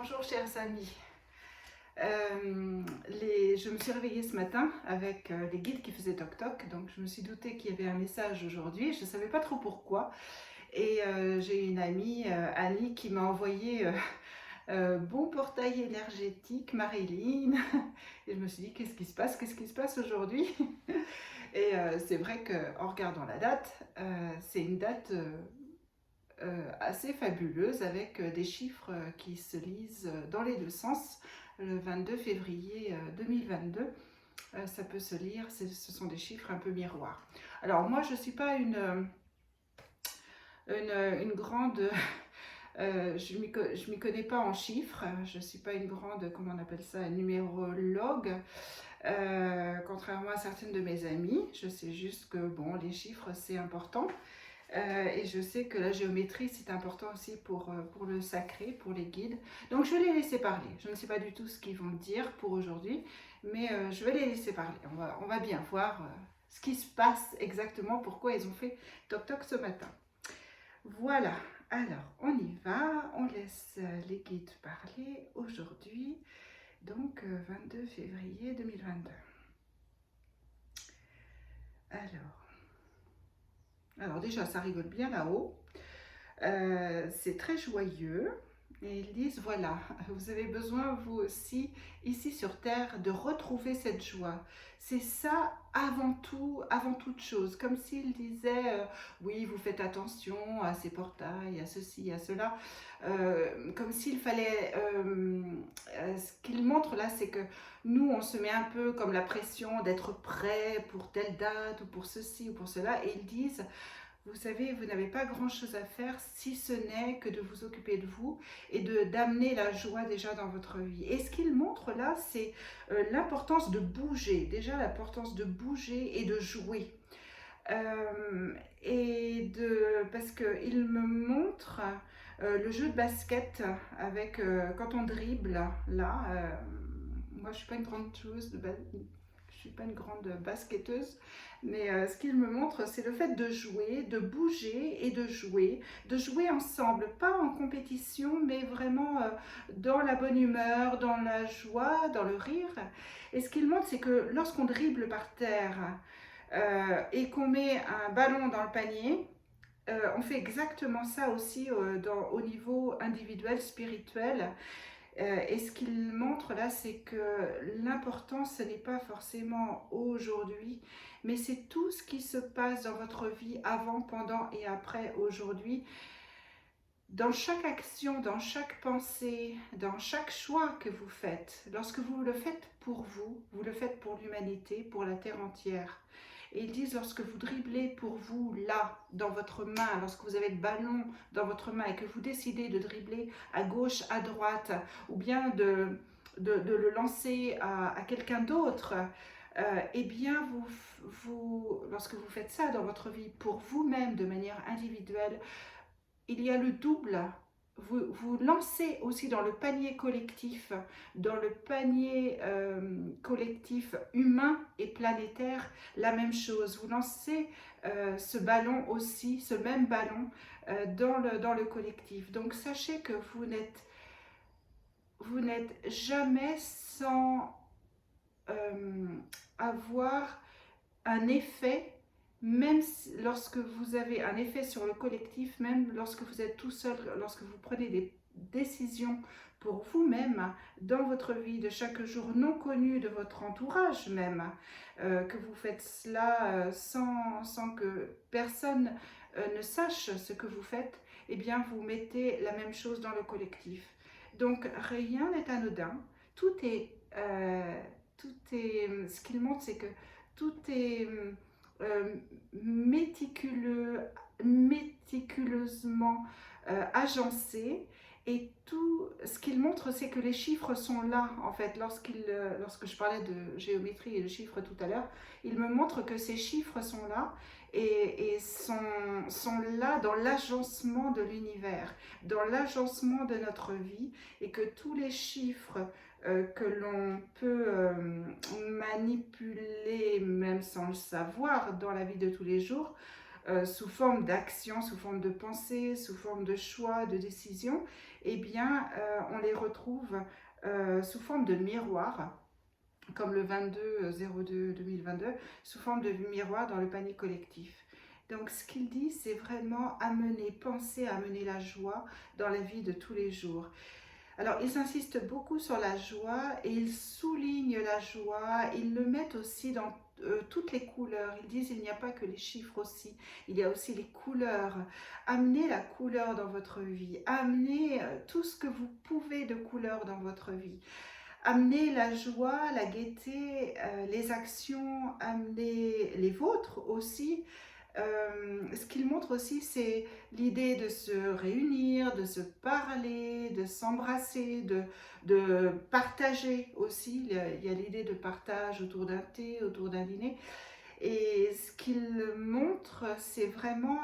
Bonjour chers amis. Je me suis réveillée ce matin avec les guides qui faisaient toc toc, donc je me suis doutée qu'il y avait un message aujourd'hui, je ne savais pas trop pourquoi. Et j'ai une amie, Annie, qui m'a envoyé bon portail énergétique, Marilyn. Et je me suis dit, qu'est-ce qui se passe? Qu'est-ce qui se passe aujourd'hui? Et c'est vrai qu'en regardant la date, c'est une date assez fabuleuse avec des chiffres qui se lisent dans les deux sens. Le 22 février 2022, ça peut se lire, ce sont des chiffres un peu miroirs. Alors moi je ne suis pas une grande, je m'y connais pas en chiffres, je ne suis pas une grande, comment on appelle ça, numérologue. Contrairement à certaines de mes amies, je sais juste que bon, les chiffres c'est important. Et je sais que la géométrie c'est important aussi pour le sacré, pour les guides. Donc je vais les laisser parler. Je ne sais pas du tout ce qu'ils vont dire pour aujourd'hui, mais je vais les laisser parler. On va bien voir ce qui se passe exactement, pourquoi ils ont fait toc toc ce matin. Voilà, alors on y va, on laisse les guides parler aujourd'hui, donc 22 février 2022. Alors déjà ça rigole bien là-haut. C'est très joyeux et ils disent voilà, vous avez besoin vous aussi ici sur terre de retrouver cette joie. C'est ça avant tout, avant toute chose, comme s'ils disaient oui, vous faites attention à ces portails, à ceci, à cela, comme s'il fallait, ce qu'ils montrent là, c'est que nous on se met un peu comme la pression d'être prêt pour telle date ou pour ceci ou pour cela, et ils disent vous savez, vous n'avez pas grand-chose à faire si ce n'est que de vous occuper de vous et d'amener la joie déjà dans votre vie. Et ce qu'il montre là, c'est l'importance de bouger, déjà l'importance de bouger et de jouer. Parce qu'il me montre le jeu de basket avec quand on dribble là. Moi, je suis pas une grande joueuse je suis pas une grande basketteuse, mais ce qu'il me montre, c'est le fait de jouer, de bouger et de jouer ensemble, pas en compétition, mais vraiment dans la bonne humeur, dans la joie, dans le rire. Et ce qu'il montre, c'est que lorsqu'on dribble par terre et qu'on met un ballon dans le panier, on fait exactement ça aussi au niveau individuel, spirituel. Et ce qu'il montre là, c'est que l'important, ce n'est pas forcément aujourd'hui, mais c'est tout ce qui se passe dans votre vie avant, pendant et après aujourd'hui. Dans chaque action, dans chaque pensée, dans chaque choix que vous faites, lorsque vous le faites pour vous, vous le faites pour l'humanité, pour la terre entière. Et ils disent, lorsque vous dribblez pour vous, là, dans votre main, lorsque vous avez le ballon dans votre main et que vous décidez de dribbler à gauche, à droite, ou bien de le lancer à quelqu'un d'autre, eh bien, lorsque vous faites ça dans votre vie pour vous-même de manière individuelle, il y a le double. Vous lancez aussi dans le panier collectif, collectif humain et planétaire, la même chose. Vous lancez ce ballon aussi, ce même ballon, dans le collectif. Donc sachez que vous n'êtes jamais sans avoir un effet, même lorsque vous avez un effet sur le collectif, même lorsque vous êtes tout seul, lorsque vous prenez des décisions pour vous-même dans votre vie de chaque jour, non connue de votre entourage même, que vous faites cela sans que personne ne sache ce que vous faites, eh bien vous mettez la même chose dans le collectif. Donc rien n'est anodin, tout est, ce qu'il montre, c'est que tout est méticuleusement agencé, et tout ce qu'il montre, c'est que les chiffres sont là en fait. Lorsque je parlais de géométrie et de chiffres tout à l'heure, il me montre que ces chiffres sont là et sont là dans l'agencement de l'univers, dans l'agencement de notre vie, et que tous les chiffres que l'on peut manipuler, même sans le savoir, dans la vie de tous les jours, sous forme d'action, sous forme de pensée, sous forme de choix, de décision, eh bien, on les retrouve sous forme de miroir, comme le 22/02/2022, sous forme de miroir dans le panier collectif. Donc ce qu'il dit, c'est vraiment penser à amener la joie dans la vie de tous les jours. Alors, ils insistent beaucoup sur la joie et ils soulignent la joie, ils le mettent aussi dans toutes les couleurs. Ils disent il n'y a pas que les chiffres aussi, il y a aussi les couleurs. Amenez la couleur dans votre vie, amenez tout ce que vous pouvez de couleur dans votre vie. Amenez la joie, la gaieté, les actions, amenez les vôtres aussi. Ce qu'il montre aussi, c'est l'idée de se réunir, de se parler, de s'embrasser, de partager aussi. Il y a l'idée de partage autour d'un thé, autour d'un dîner. Et ce qu'il montre, c'est vraiment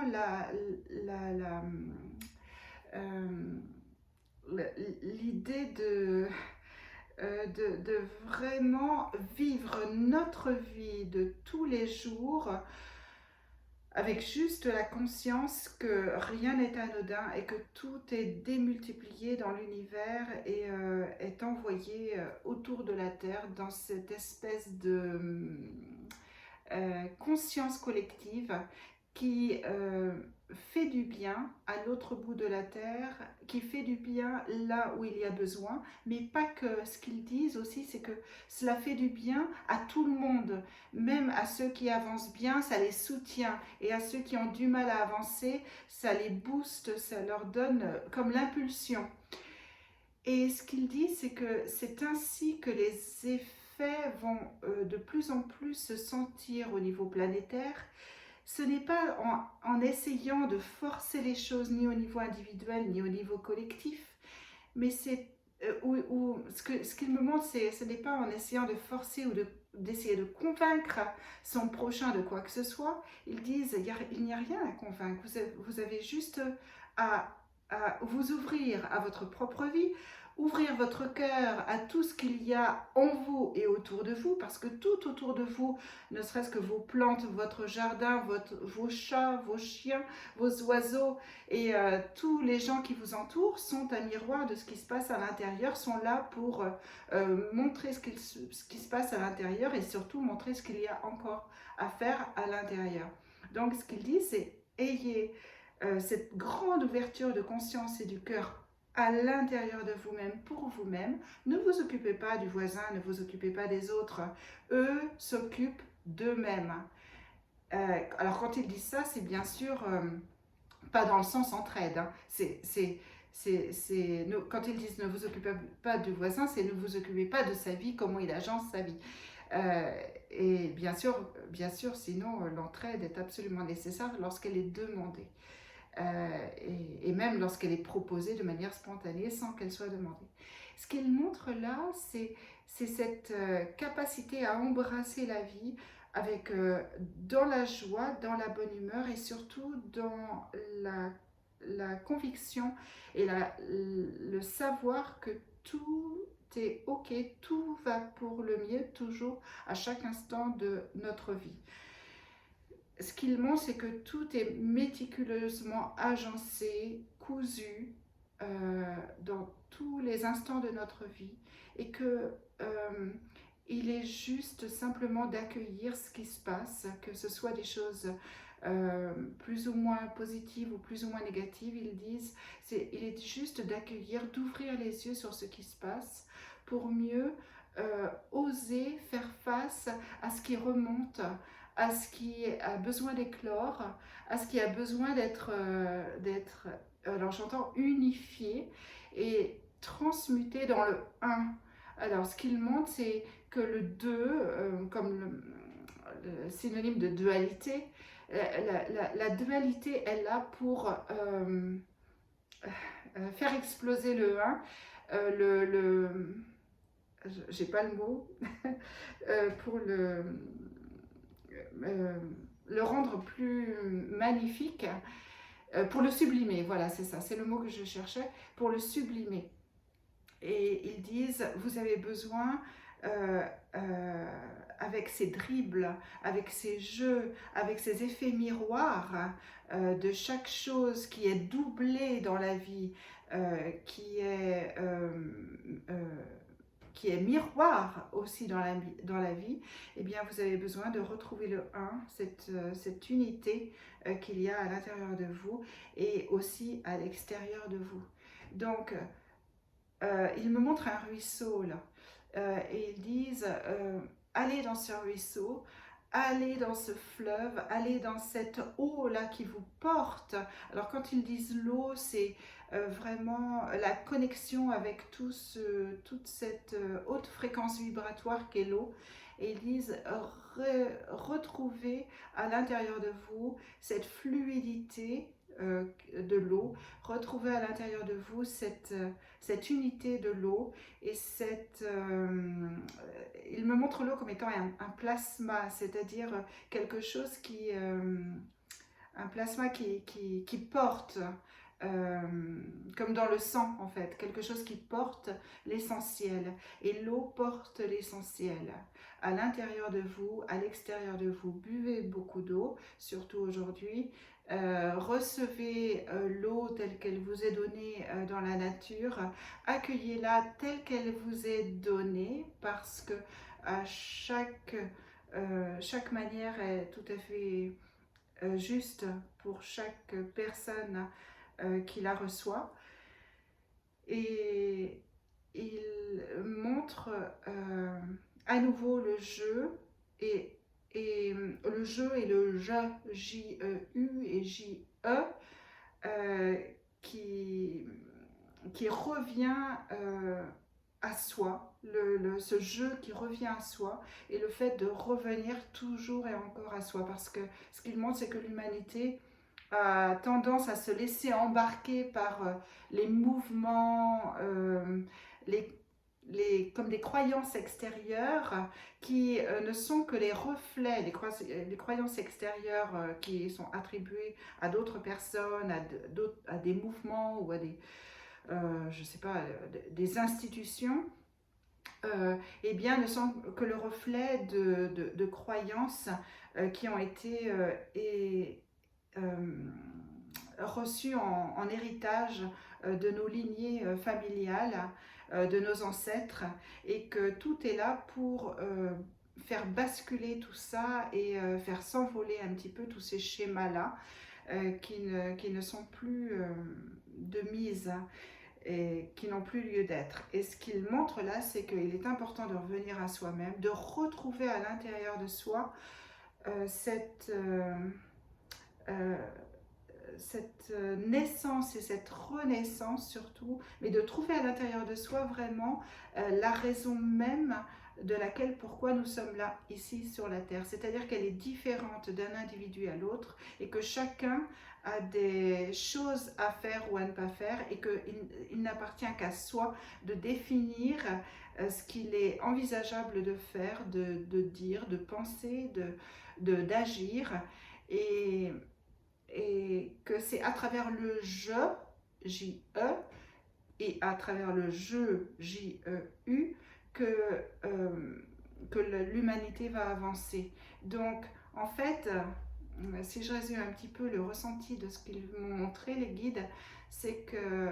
l'idée de vraiment vivre notre vie de tous les jours avec juste la conscience que rien n'est anodin et que tout est démultiplié dans l'univers et est envoyé autour de la Terre dans cette espèce de conscience collective qui fait du bien à l'autre bout de la terre, qui fait du bien là où il y a besoin, mais pas que. Ce qu'ils disent aussi, c'est que cela fait du bien à tout le monde, même à ceux qui avancent bien, ça les soutient, et à ceux qui ont du mal à avancer, ça les booste, ça leur donne comme l'impulsion. Et ce qu'il dit, c'est que c'est ainsi que les effets vont de plus en plus se sentir au niveau planétaire. Ce n'est pas en essayant de forcer les choses ni au niveau individuel ni au niveau collectif, mais c'est ce qu'il me montre, ce n'est pas en essayant de forcer ou d'essayer de convaincre son prochain de quoi que ce soit. Ils disent il n'y a rien à convaincre, vous avez juste à vous ouvrir à votre propre vie, ouvrir votre cœur à tout ce qu'il y a en vous et autour de vous, parce que tout autour de vous, ne serait-ce que vos plantes, votre jardin, vos chats, vos chiens, vos oiseaux et tous les gens qui vous entourent sont un miroir de ce qui se passe à l'intérieur, sont là pour montrer ce qui se passe à l'intérieur et surtout montrer ce qu'il y a encore à faire à l'intérieur. Donc ce qu'il dit, c'est ayez cette grande ouverture de conscience et du cœur à l'intérieur de vous-même, pour vous-même. Ne vous occupez pas du voisin, ne vous occupez pas des autres. Eux s'occupent d'eux-mêmes. Alors quand ils disent ça, c'est bien sûr pas dans le sens entraide. Hein. Quand ils disent ne vous occupez pas du voisin, c'est ne vous occupez pas de sa vie, comment il agence sa vie. Et bien sûr, sinon l'entraide est absolument nécessaire lorsqu'elle est demandée. Et même lorsqu'elle est proposée de manière spontanée sans qu'elle soit demandée. Ce qu'il montre là, c'est cette capacité à embrasser la vie avec, dans la joie, dans la bonne humeur et surtout dans la conviction et le savoir que tout est ok, tout va pour le mieux toujours à chaque instant de notre vie. Ce qu'il montre, c'est que tout est méticuleusement agencé, cousu dans tous les instants de notre vie et que il est juste simplement d'accueillir ce qui se passe, que ce soit des choses plus ou moins positives ou plus ou moins négatives, ils disent, il est juste d'accueillir, d'ouvrir les yeux sur ce qui se passe pour mieux oser faire face à ce qui remonte, à ce qui a besoin d'éclore, à ce qui a besoin d'être, alors j'entends unifié et transmuté dans le 1. Alors ce qu'il montre, c'est que le 2, comme le synonyme de dualité, la dualité est là pour faire exploser le 1, j'ai pas le mot, pour le rendre plus magnifique, pour le sublimer, voilà, c'est ça, c'est le mot que je cherchais, pour le sublimer. Et ils disent, vous avez besoin, avec ces dribbles, avec ces jeux, avec ces effets miroirs, de chaque chose qui est doublée dans la vie, qui est qui est miroir aussi dans la vie, eh bien vous avez besoin de retrouver le un, cette unité qu'il y a à l'intérieur de vous et aussi à l'extérieur de vous. Donc, ils me montrent un ruisseau là, et ils disent allez dans ce ruisseau, allez dans ce fleuve, allez dans cette eau là qui vous porte. Alors quand ils disent l'eau, c'est vraiment la connexion avec toute cette haute fréquence vibratoire qu'est l'eau. Et ils disent retrouvez à l'intérieur de vous cette fluidité de l'eau, retrouvez à l'intérieur de vous cette unité de l'eau et il me montre l'eau comme étant un plasma, c'est-à-dire quelque chose un plasma qui porte, comme dans le sang en fait, quelque chose qui porte l'essentiel. Et l'eau porte l'essentiel à l'intérieur de vous, à l'extérieur de vous. Buvez beaucoup d'eau, surtout aujourd'hui. Recevez l'eau telle qu'elle vous est donnée dans la nature. Accueillez-la telle qu'elle vous est donnée parce que chaque manière est tout à fait juste pour chaque personne qui la reçoit. Et il montre à nouveau le jeu et le jeu et le je, J-E-U et J-E, qui revient à soi, ce jeu qui revient à soi et le fait de revenir toujours et encore à soi, parce que ce qu'il montre, c'est que l'humanité a tendance à se laisser embarquer par les mouvements, comme des croyances extérieures qui ne sont que les reflets, les croyances extérieures qui sont attribuées à d'autres personnes, à des mouvements ou à des, je sais pas, des institutions, eh bien, ne sont que le reflet de croyances qui ont été reçues en héritage de nos lignées familiales, de nos ancêtres, et que tout est là pour faire basculer tout ça et faire s'envoler un petit peu tous ces schémas-là qui ne sont plus de mise et qui n'ont plus lieu d'être. Et ce qu'il montre là, c'est qu'il est important de revenir à soi-même, de retrouver à l'intérieur de soi cette naissance et cette renaissance surtout, mais de trouver à l'intérieur de soi vraiment la raison même de laquelle, pourquoi nous sommes là, ici sur la Terre. C'est-à-dire qu'elle est différente d'un individu à l'autre et que chacun a des choses à faire ou à ne pas faire et qu'il n'appartient qu'à soi de définir ce qu'il est envisageable de faire, de dire, de penser, d'agir et que c'est à travers le je, J-E, et à travers le je, J-E-U, que l'humanité va avancer. Donc, en fait, si je résume un petit peu le ressenti de ce qu'ils m'ont montré, les guides, c'est que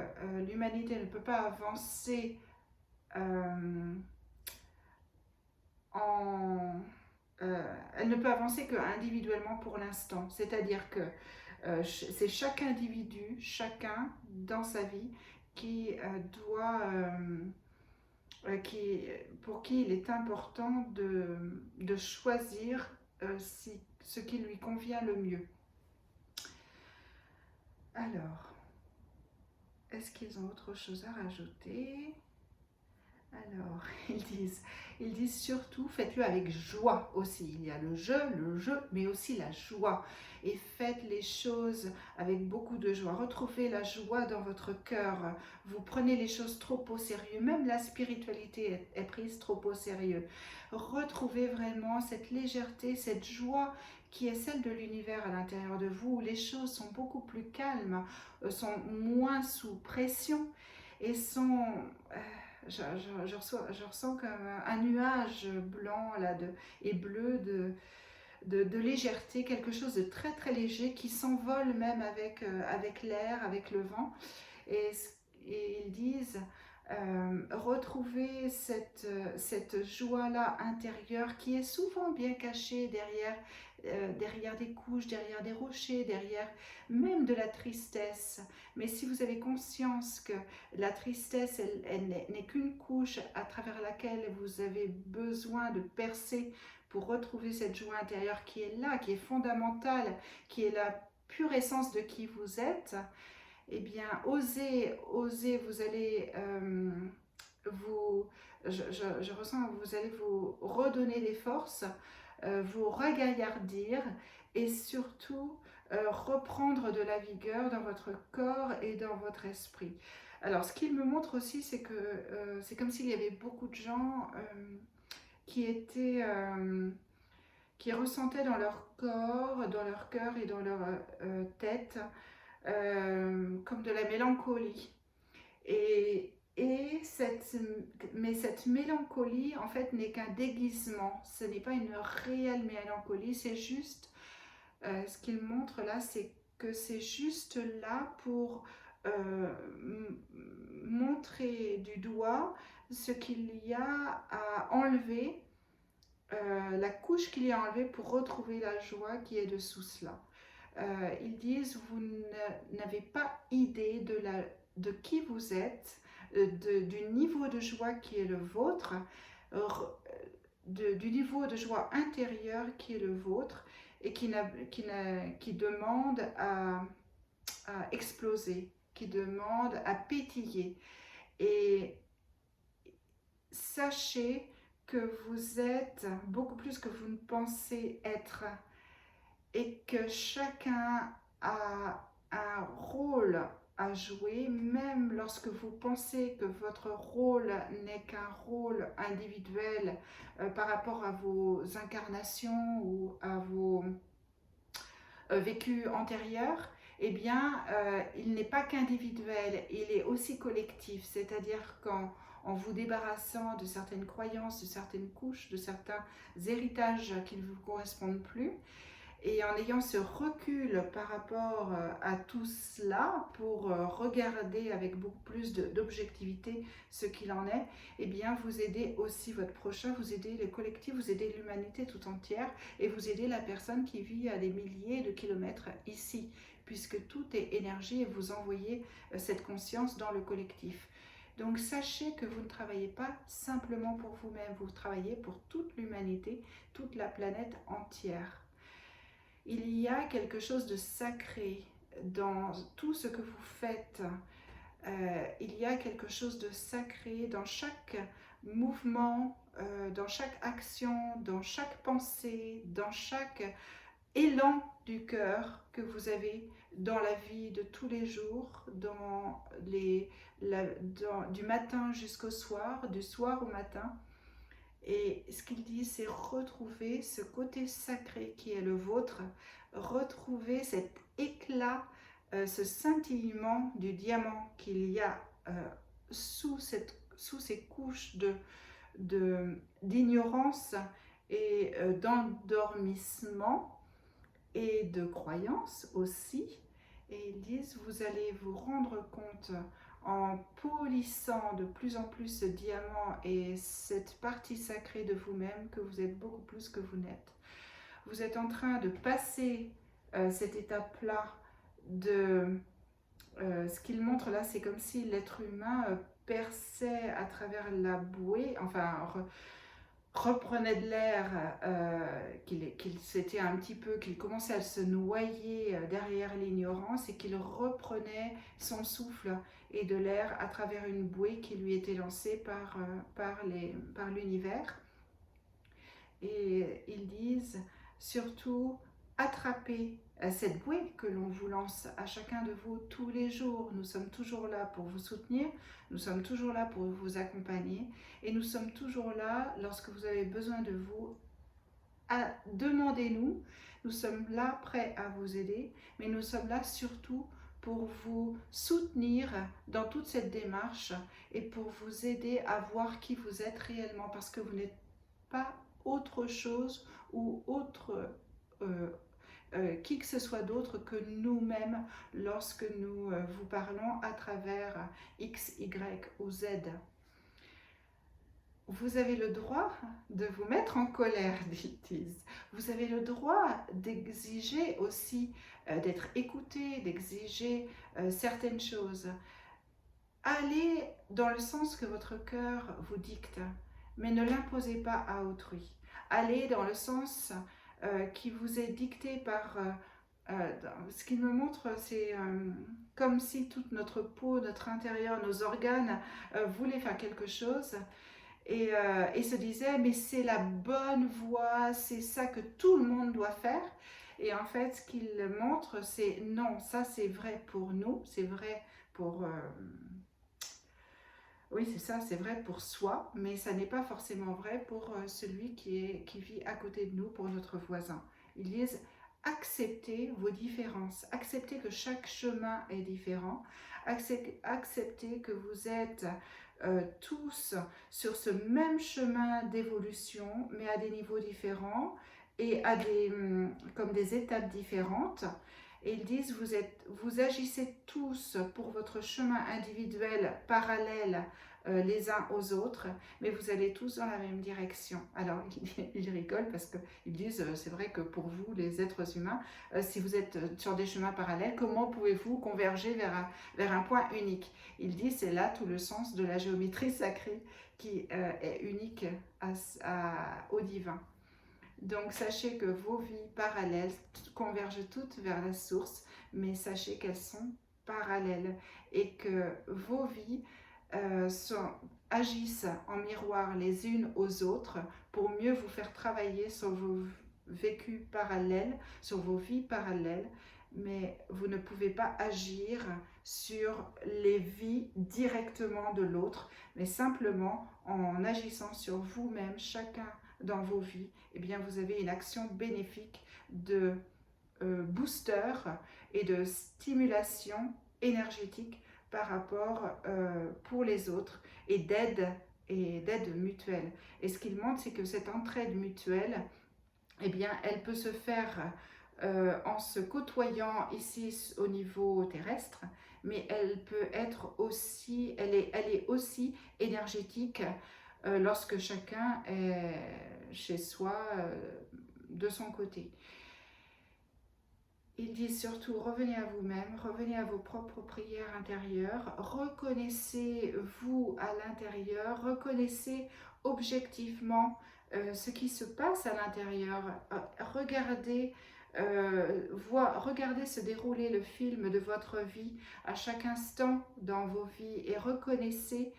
l'humanité ne peut pas avancer elle ne peut avancer qu'individuellement pour l'instant. C'est-à-dire que c'est chaque individu, chacun dans sa vie qui pour qui il est important de choisir ce qui lui convient le mieux. Alors, est-ce qu'ils ont autre chose à rajouter ? Alors, ils disent surtout, faites-le avec joie aussi. Il y a le jeu, mais aussi la joie. Et faites les choses avec beaucoup de joie. Retrouvez la joie dans votre cœur. Vous prenez les choses trop au sérieux. Même la spiritualité est prise trop au sérieux. Retrouvez vraiment cette légèreté, cette joie qui est celle de l'univers à l'intérieur de vous, où les choses sont beaucoup plus calmes, sont moins sous pression et sont... je ressens comme un nuage blanc là, et bleu de légèreté, quelque chose de très léger qui s'envole même avec l'air, avec le vent. Et et ils disent retrouver cette joie-là intérieure qui est souvent bien cachée derrière des couches, derrière des rochers, derrière même de la tristesse. Mais si vous avez conscience que la tristesse, elle n'est qu'une couche à travers laquelle vous avez besoin de percer pour retrouver cette joie intérieure qui est là, qui est fondamentale, qui est la pure essence de qui vous êtes, eh bien, osez, vous allez vous, je ressens que vous allez vous redonner des forces, vous regaillardir et surtout reprendre de la vigueur dans votre corps et dans votre esprit. Alors, ce qu'il me montre aussi, c'est que c'est comme s'il y avait beaucoup de gens qui étaient... qui ressentaient dans leur corps, dans leur cœur et dans leur tête comme de la mélancolie. Mais cette mélancolie, en fait, n'est qu'un déguisement. Ce n'est pas une réelle mélancolie, c'est juste, ce qu'il montre là, c'est que c'est juste là pour montrer du doigt ce qu'il y a à enlever, la couche qu'il y a à enlever pour retrouver la joie qui est dessous cela. Ils disent, vous n'avez pas idée de qui vous êtes, du niveau de joie qui est le vôtre, du niveau de joie intérieur qui est le vôtre et qui demande à exploser, qui demande à pétiller. Et sachez que vous êtes beaucoup plus que vous ne pensez être et que chacun a un rôle à jouer, même lorsque vous pensez que votre rôle n'est qu'un rôle individuel par rapport à vos incarnations ou à vos vécus antérieurs, eh bien, il n'est pas qu'individuel, il est aussi collectif, c'est-à-dire qu'en vous débarrassant de certaines croyances, de certaines couches, de certains héritages qui ne vous correspondent plus, et en ayant ce recul par rapport à tout cela pour regarder avec beaucoup plus d'objectivité ce qu'il en est, eh bien vous aidez aussi votre prochain, vous aidez le collectif, vous aidez l'humanité tout entière et vous aidez la personne qui vit à des milliers de kilomètres ici, puisque tout est énergie et vous envoyez cette conscience dans le collectif. Donc sachez que vous ne travaillez pas simplement pour vous-même, vous travaillez pour toute l'humanité, toute la planète entière. Il y a quelque chose de sacré dans tout ce que vous faites. Il y a quelque chose de sacré dans chaque mouvement, dans chaque action, dans chaque pensée, dans chaque élan du cœur que vous avez dans la vie de tous les jours, du matin jusqu'au soir, du soir au matin. Et ce qu'il dit, c'est retrouver ce côté sacré qui est le vôtre, retrouver cet éclat, ce scintillement du diamant qu'il y a sous ces couches d'ignorance et d'endormissement et de croyance aussi. Et ils disent, vous allez vous rendre compte en polissant de plus en plus ce diamant et cette partie sacrée de vous-même que vous êtes beaucoup plus que vous n'êtes. Vous êtes en train de passer cette étape-là de... ce qu'il montre là, c'est comme si l'être humain perçait à travers la bouée, enfin reprenait de l'air, qu'il s'était un petit peu, qu'il commençait à se noyer derrière l'ignorance et qu'il reprenait son souffle et de l'air à travers une bouée qui lui était lancée par l'univers. Et ils disent surtout attrapez cette bouée que l'on vous lance à chacun de vous tous les jours. Nous sommes toujours là pour vous soutenir, nous sommes toujours là pour vous accompagner et nous sommes toujours là lorsque vous avez besoin de vous. Demandez-nous, nous sommes là prêts à vous aider, mais nous sommes là surtout pour vous soutenir dans toute cette démarche et pour vous aider à voir qui vous êtes réellement, parce que vous n'êtes pas autre chose ou autre qui que ce soit d'autre que nous-mêmes lorsque nous vous parlons à travers X, Y ou Z. Vous avez le droit de vous mettre en colère, dit-ils. Vous avez le droit d'exiger aussi d'être écouté, d'exiger certaines choses. Allez dans le sens que votre cœur vous dicte, mais ne l'imposez pas à autrui. Allez dans le sens qui vous est dicté par... ce qui me montre, c'est comme si toute notre peau, notre intérieur, nos organes voulaient faire quelque chose et se disaient mais c'est la bonne voie, c'est ça que tout le monde doit faire. Et en fait, ce qu'il montre, c'est non, ça c'est vrai pour nous, c'est vrai pour... oui, c'est ça, c'est vrai pour soi, mais ça n'est pas forcément vrai pour celui qui vit à côté de nous, pour notre voisin. Ils disent acceptez vos différences, acceptez que chaque chemin est différent, acceptez que vous êtes tous sur ce même chemin d'évolution, mais à des niveaux différents et à comme des étapes différentes. Et ils disent, vous agissez tous pour votre chemin individuel parallèle les uns aux autres, mais vous allez tous dans la même direction. Alors, ils rigolent parce qu'ils disent, c'est vrai que pour vous, les êtres humains, si vous êtes sur des chemins parallèles, comment pouvez-vous converger vers un point unique? Ils disent, c'est là tout le sens de la géométrie sacrée qui est unique au divin. Donc sachez que vos vies parallèles convergent toutes vers la source, mais sachez qu'elles sont parallèles et que vos vies agissent en miroir les unes aux autres pour mieux vous faire travailler sur vos vécus parallèles, sur vos vies parallèles, mais vous ne pouvez pas agir sur les vies directement de l'autre, mais simplement en agissant sur vous-même, chacun dans vos vies, eh bien vous avez une action bénéfique de booster et de stimulation énergétique par rapport pour les autres et d'aide mutuelle. Et ce qu'il montre, c'est que cette entraide mutuelle, eh bien, elle peut se faire en se côtoyant ici au niveau terrestre, mais elle peut être aussi, elle est aussi énergétique lorsque chacun est chez soi de son côté. Il dit surtout, revenez à vous-même, revenez à vos propres prières intérieures, reconnaissez-vous à l'intérieur, reconnaissez objectivement ce qui se passe à l'intérieur, regardez se dérouler le film de votre vie à chaque instant dans vos vies et reconnaissez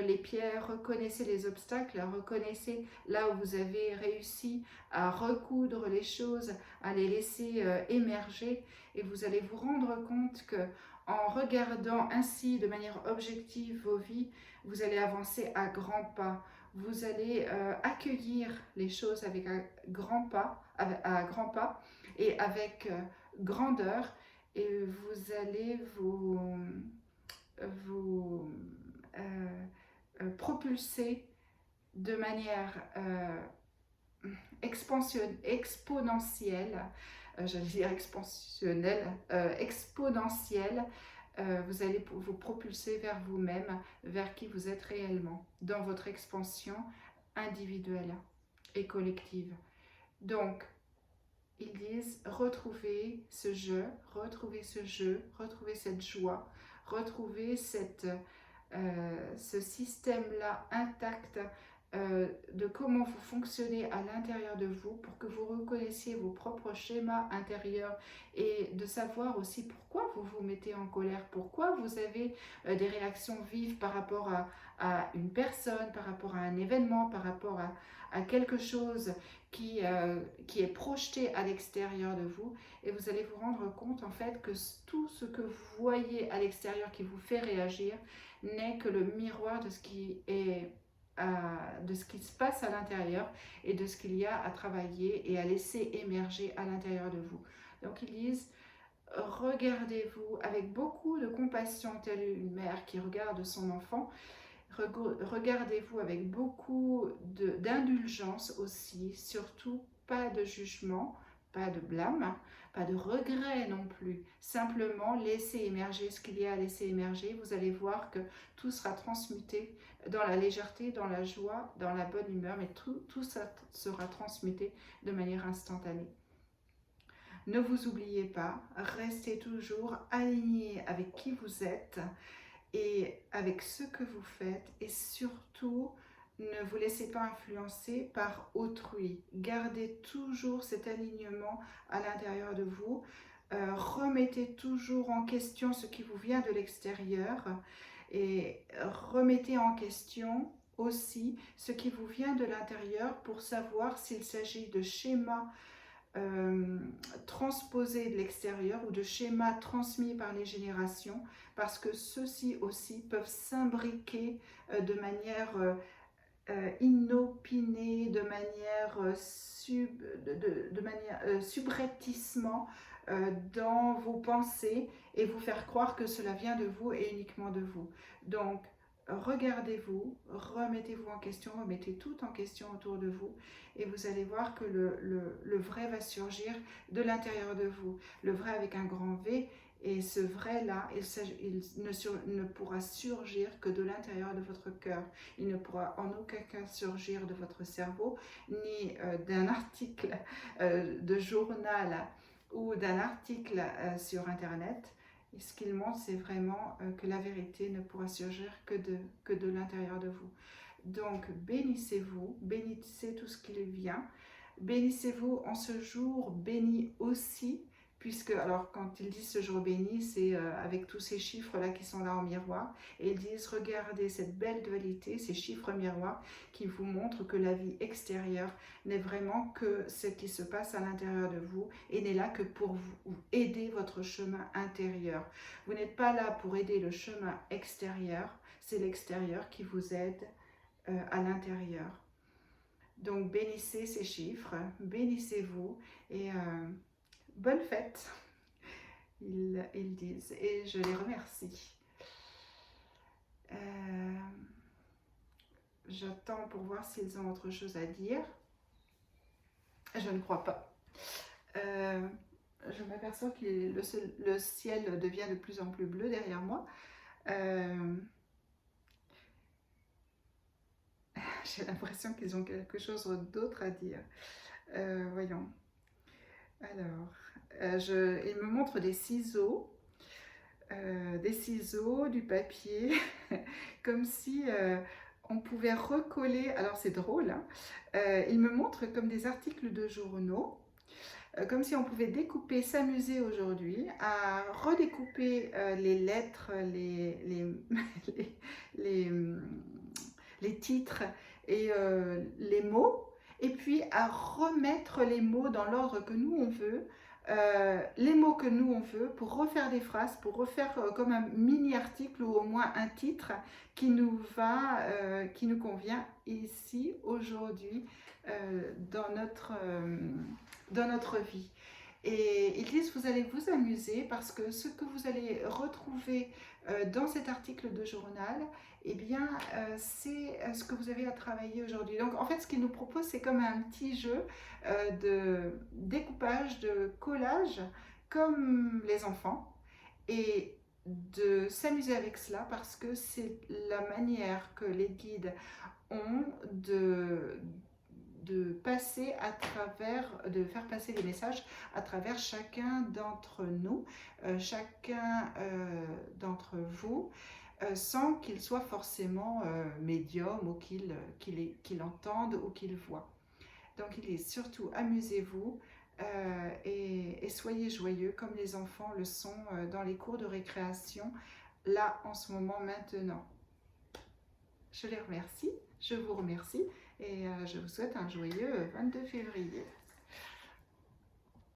les pierres, reconnaissez les obstacles, reconnaissez là où vous avez réussi à recoudre les choses, à les laisser émerger, et vous allez vous rendre compte que en regardant ainsi de manière objective vos vies, vous allez avancer à grands pas. Vous allez accueillir les choses avec un grand pas, à grands pas et avec grandeur, et vous allez vous propulser de manière exponentielle, j'allais dire expansionnelle, exponentielle. Vous allez vous propulser vers vous-même, vers qui vous êtes réellement, dans votre expansion individuelle et collective. Donc, ils disent, retrouvez ce jeu, retrouvez cette joie, retrouvez ce système-là intact de comment vous fonctionnez à l'intérieur de vous pour que vous reconnaissiez vos propres schémas intérieurs et de savoir aussi pourquoi vous vous mettez en colère, pourquoi vous avez des réactions vives par rapport à une personne, par rapport à un événement, par rapport à quelque chose qui est projeté à l'extérieur de vous, et vous allez vous rendre compte en fait que tout ce que vous voyez à l'extérieur qui vous fait réagir n'est que le miroir de ce qui se passe à l'intérieur et de ce qu'il y a à travailler et à laisser émerger à l'intérieur de vous. Donc ils disent, regardez-vous avec beaucoup de compassion, telle une mère qui regarde son enfant. Regardez-vous avec beaucoup d'indulgence aussi, surtout pas de jugement, pas de blâme, pas de regret non plus. Simplement, laissez émerger ce qu'il y a à laisser émerger. Vous allez voir que tout sera transmuté dans la légèreté, dans la joie, dans la bonne humeur, mais tout ça sera transmuté de manière instantanée. Ne vous oubliez pas, restez toujours aligné avec qui vous êtes et avec ce que vous faites, et surtout, ne vous laissez pas influencer par autrui. Gardez toujours cet alignement à l'intérieur de vous. Remettez toujours en question ce qui vous vient de l'extérieur et remettez en question aussi ce qui vous vient de l'intérieur pour savoir s'il s'agit de schémas transposés de l'extérieur ou de schémas transmis par les générations, parce que ceux-ci aussi peuvent s'imbriquer de manière inopinée, de manière, subrepticement dans vos pensées et vous faire croire que cela vient de vous et uniquement de vous. Donc, regardez-vous, remettez-vous en question, remettez tout en question autour de vous et vous allez voir que le vrai va surgir de l'intérieur de vous. Le vrai avec un grand V, et ce vrai-là, il ne pourra surgir que de l'intérieur de votre cœur. Il ne pourra en aucun cas surgir de votre cerveau, ni d'un article de journal ou d'un article sur Internet. Et ce qu'il montre, c'est vraiment que la vérité ne pourra surgir que de l'intérieur de vous. Donc, bénissez-vous, bénissez tout ce qui vient. Bénissez-vous en ce jour béni aussi, puisque, alors, quand ils disent ce jour béni, c'est avec tous ces chiffres-là qui sont là en miroir. Et ils disent, regardez cette belle dualité, ces chiffres miroirs qui vous montrent que la vie extérieure n'est vraiment que ce qui se passe à l'intérieur de vous et n'est là que pour vous aider votre chemin intérieur. Vous n'êtes pas là pour aider le chemin extérieur, c'est l'extérieur qui vous aide à l'intérieur. Donc bénissez ces chiffres, bénissez-vous et bonne fête, ils disent, et je les remercie. J'attends pour voir s'ils ont autre chose à dire. Je ne crois pas. Je m'aperçois que le ciel devient de plus en plus bleu derrière moi. J'ai l'impression qu'ils ont quelque chose d'autre à dire. Voyons. Alors, il me montre des ciseaux, du papier, comme si on pouvait recoller. Alors c'est drôle, hein, il me montre comme des articles de journaux, comme si on pouvait découper, s'amuser aujourd'hui à redécouper les lettres, les titres et les mots, et puis à remettre les mots dans l'ordre que nous on veut, les mots que nous on veut, pour refaire des phrases, pour refaire comme un mini-article ou au moins un titre qui nous convient ici, aujourd'hui, dans notre vie. Et ils disent, vous allez vous amuser parce que ce que vous allez retrouver dans cet article de journal, eh bien, c'est ce que vous avez à travailler aujourd'hui. Donc, en fait, ce qu'ils nous proposent, c'est comme un petit jeu de découpage, de collage, comme les enfants, et de s'amuser avec cela parce que c'est la manière que les guides ont de passer à travers, de faire passer les messages à travers chacun d'entre nous, chacun d'entre vous, sans qu'il soit forcément médium ou qu'il entende ou qu'il voit. Donc il est surtout amusez-vous et soyez joyeux comme les enfants le sont dans les cours de récréation, là en ce moment maintenant. Je les remercie, je vous remercie et je vous souhaite un joyeux 22 février.